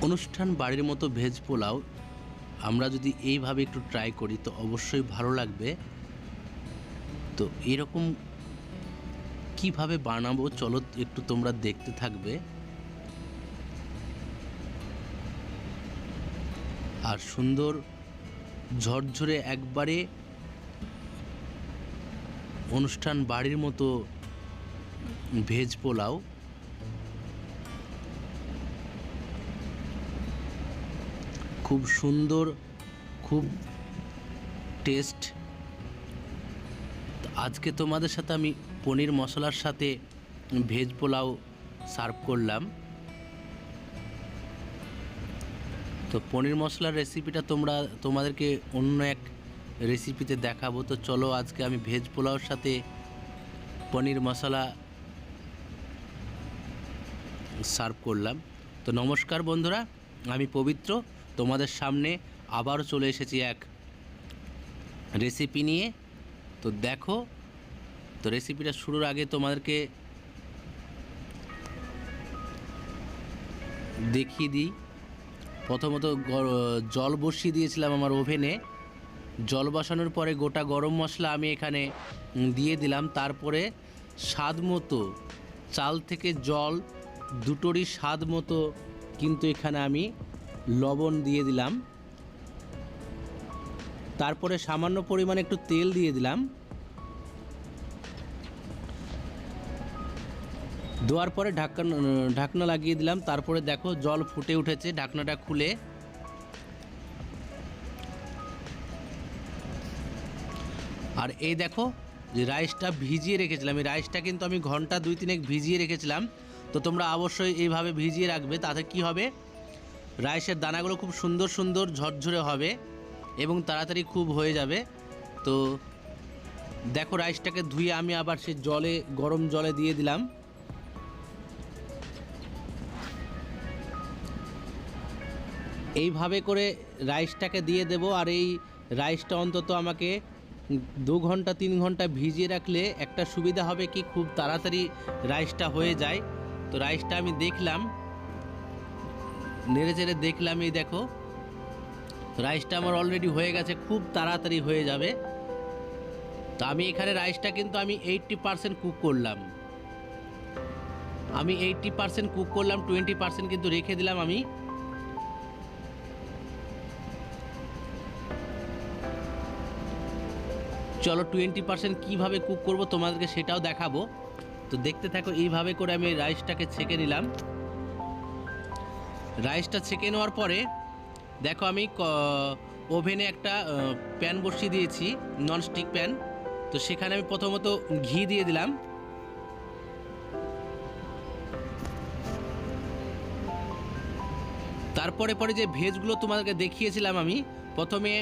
অনুষ্ঠান বাড়ির মতো ভেজ পোলাও আমরা যদি এইভাবে একটু ট্রাই করি তো অবশ্যই ভালো লাগবে। তো এরকম কিভাবে বানাবো চলো একটু তোমরা দেখতে থাকবে। আর সুন্দর ঝরঝরে একবারে অনুষ্ঠান বাড়ির মতো ভেজ পোলাও খুব সুন্দর, খুব টেস্ট। আজকে তোমাদের সাথে আমি পনির মশলার সাথে ভেজ পোলাও সার্ভ করলাম। তো পনির মশলার রেসিপিটা তোমাদেরকে অন্য এক রেসিপিতে দেখাবো। তো চলো আজকে আমি ভেজ পোলাওর সাথে পনির মশলা সার্ভ করলাম। তো নমস্কার বন্ধুরা, আমি পবিত্র তোমাদের সামনে আবারও চলে এসেছি এক রেসিপি নিয়ে। তো দেখো, তো রেসিপিটা শুরুর আগে তোমাদেরকে দেখিয়ে দিই। প্রথমত জল বসিয়ে দিয়েছিলাম আমার ওভেনে। জল বসানোর পরে গোটা গরম মশলা আমি এখানে দিয়ে দিলাম। তারপরে স্বাদ মতো চাল থেকে জল দুটোরই স্বাদ মতো কিন্তু এখানে আমি লবণ দিয়ে দিলাম। তারপরে সামান্য পরিমাণে একটু তেল দিয়ে দিলাম। দেওয়ার পরে ঢাকনা লাগিয়ে দিলাম। তারপরে দেখো জল ফুটে উঠেছে, ঢাকনাটা খুলে আর এই দেখো যে রাইসটা ভিজিয়ে রেখেছিলাম, এই রাইসটা কিন্তু আমি ঘন্টা 2-3 ভিজিয়ে রেখেছিলাম। তো তোমরা অবশ্যই এইভাবে ভিজিয়ে রাখবে, তাতে কি হবে রাইসের দানাগুলো খুব সুন্দর সুন্দর ঝরঝরে হবে এবং তাড়াতাড়ি খুব হয়ে যাবে। তো দেখো রাইসটাকে ধুয়ে আমি আবার সেই গরম জলে দিয়ে দিলাম। এইভাবে করে রাইসটাকে দিয়ে দেব। আর এই রাইসটা অন্তত আমাকে 2 ঘন্টা 3 ঘন্টা ভিজিয়ে রাখলে একটা সুবিধা হবে কি, খুব তাড়াতাড়ি রাইসটা হয়ে যায়। তো রাইসটা আমি দেখলাম, নেড়ে চেড়ে দেখলাম, এই দেখো রাইসটা আমার অলরেডি হয়ে গেছে, খুব তাড়াতাড়ি হয়ে যাবে। তো আমি এখানে রাইসটা কিন্তু আমি 80% কুক করলাম। আমি 80% কুক করলাম, 20% কিন্তু রেখে দিলাম আমি। চলো 20% কীভাবে কুক করব তোমাদেরকে সেটাও দেখাবো। তো দেখতে থাকো। এইভাবে করে আমি রাইসটাকে ছেঁকে নিলাম। রাইসটা ছেঁকে নেওয়ার পরে দেখো আমি ওভেনে একটা প্যান বসিয়ে দিয়েছি, ননস্টিক প্যান। তো সেখানে আমি প্রথমত ঘি দিয়ে দিলাম। তারপরে যে ভেজগুলো তোমাদেরকে দেখিয়েছিলাম আমি, প্রথমে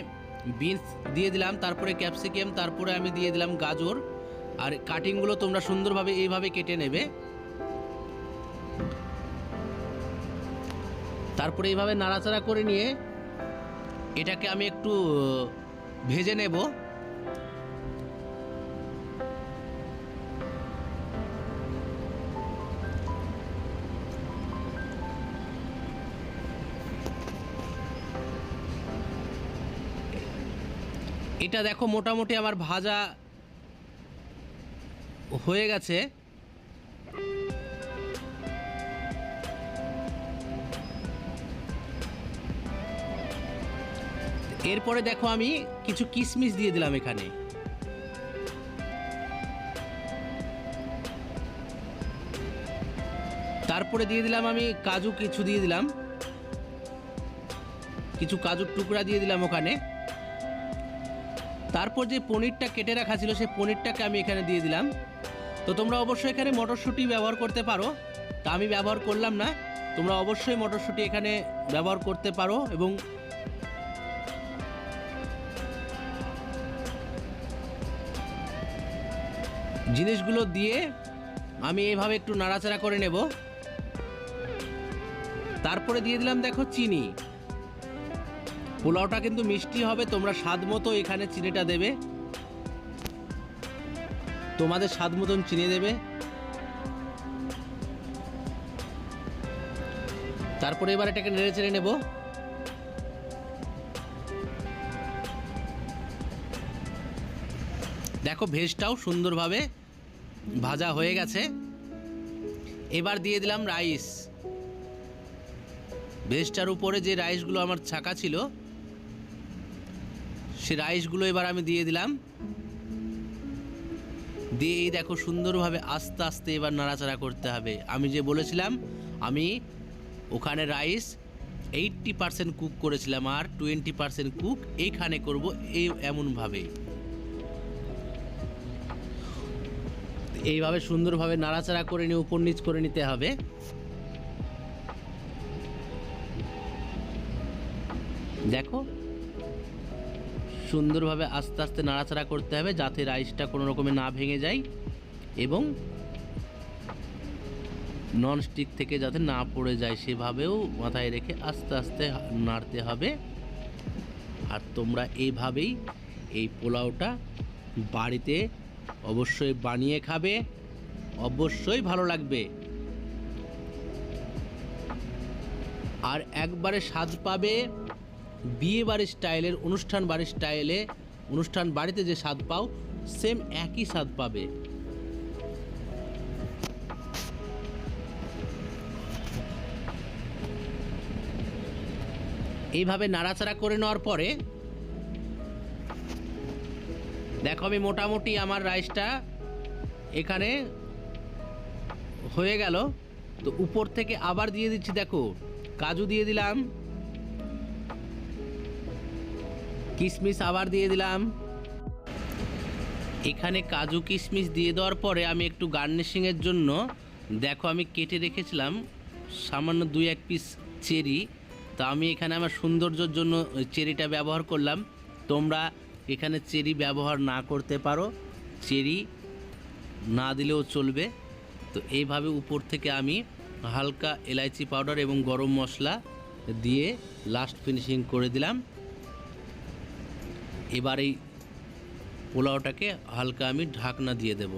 বিনস দিয়ে দিলাম, তারপরে ক্যাপসিকাম, তারপরে আমি দিয়ে দিলাম গাজর। আর কাটিংগুলো তোমরা সুন্দরভাবে এইভাবে কেটে নেবে। তারপরে এইভাবে নাড়াচাড়া করে নিয়ে এটাকে আমি একটু ভেজে নেব। এটা দেখো মোটামুটি আমার ভাজা হয়ে গেছে। এরপরে দেখো আমি কিছু কিশমিশ দিয়ে দিলাম এখানে। তারপরে দিয়ে দিলাম আমি কাজু, কিছু দিয়ে দিলাম, কিছু কাজুর টুকরা দিয়ে দিলাম ওখানে। তারপর যে পনিরটা কেটে রাখা ছিল সেই পনিরটাকে আমি এখানে দিয়ে দিলাম। তো তোমরা অবশ্যই এখানে মটরশুঁটি ব্যবহার করতে পারো, তা আমি ব্যবহার করলাম না। তোমরা অবশ্যই মটরশুঁটি এখানে ব্যবহার করতে পারো। এবং জিনিসগুলো দিয়ে আমি এইভাবে একটু নাড়াচাড়া করে নেব। তারপরে দিয়ে দিলাম দেখো চিনি। পোলাওটা কিন্তু মিষ্টি হবে, তোমরা স্বাদ মতো এখানে চিনিটা দেবে, তোমাদের স্বাদ মতন চিনি দেবে। তারপরে এবার এটাকে নেড়ে চেড়ে নেব। দেখো ভেজটাও সুন্দরভাবে ভাজা হয়ে গেছে। এবার দিয়ে দিলাম রাইস। ভেজটার উপরে যে রাইসগুলো আমার ছাকা ছিল সে রাইসগুলো এবার আমি দিয়ে দিলাম। দিয়ে এই দেখো সুন্দরভাবে আস্তে আস্তে এবার নাড়াচাড়া করতে হবে। আমি যে বলেছিলাম আমি ওখানে রাইস 80% কুক করেছিলাম আর 20% কুক এইখানে করব, এমনভাবে এইভাবে সুন্দরভাবে নাড়াচাড়া করে নিয়ে উপর নিচ করে নিতে হবে। দেখো সুন্দরভাবে আস্তে আস্তে নাড়াচাড়া করতে হবে যাতে রাইসটা কোনো রকমে না ভেঙে যায় এবং ননস্টিক থেকে যাতে না পড়ে যায় সেভাবেও মাথায় রেখে আস্তে আস্তে নাড়তে হবে। আর তোমরা এইভাবেই এই পোলাওটা বাড়িতে অবশ্যই বানিয়ে খাবে, অবশ্যই ভালো লাগবে। আর একবারে স্বাদ পাবে বিয়ে বাড়ির স্টাইলের, অনুষ্ঠান বাড়ির স্টাইলে, অনুষ্ঠান বাড়িতে যে স্বাদ পাও সেম একই স্বাদ পাবে। এইভাবে নাড়াচাড়া করে নেওয়ার পরে দেখো আমি মোটামুটি আমার রাইসটা এখানে হয়ে গেল। তো উপর থেকে আবার দিয়ে দিচ্ছি, দেখো কাজু দিয়ে দিলাম, কিশমিশ আবার দিয়ে দিলাম। এখানে কাজু কিশমিশ দিয়ে দেওয়ার পরে আমি একটু গার্নিশিংয়ের জন্য দেখো আমি কেটে রেখেছিলাম সামান্য 2-1 পিস চেরি। তা আমি এখানে আমার সৌন্দর্যের জন্য চেরিটা ব্যবহার করলাম। তোমরা এখানে চেরি ব্যবহার না করতে পারো, চেরি না দিলেও চলবে। তো এইভাবে উপর থেকে আমি হালকা এলাইচি পাউডার এবং গরম মশলা দিয়ে লাস্ট ফিনিশিং করে দিলাম। এবার এই পোলাওটাকে হালকা আমি ঢাকনা দিয়ে দেব।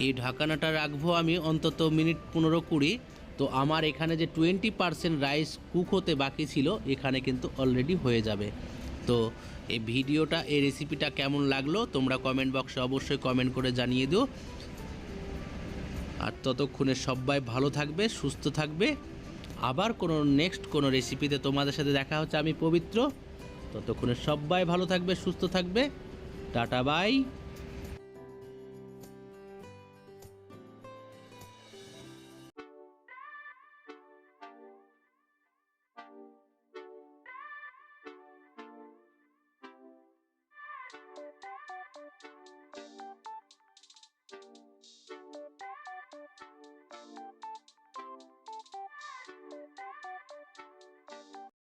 এই ঢাকনাটা রাখবো আমি অন্তত মিনিট 15-20। তো আমার এখানে যে 20% রাইস কুক হতে বাকি ছিল এখানে কিন্তু অলরেডি হয়ে যাবে। তো এই ভিডিওটা, এই রেসিপিটা কেমন লাগলো তোমরা কমেন্ট বক্সে অবশ্যই কমেন্ট করে জানিয়ে দিও। আর ততক্ষণে সবাই ভালো থাকবে, সুস্থ থাকবে। আবার কোনো নেক্সট কোনো রেসিপিতে তোমাদের সাথে দেখা হচ্ছে। আমি পবিত্র। ততক্ষণে সবাই ভালো থাকবে, সুস্থ থাকবে। Tata bye.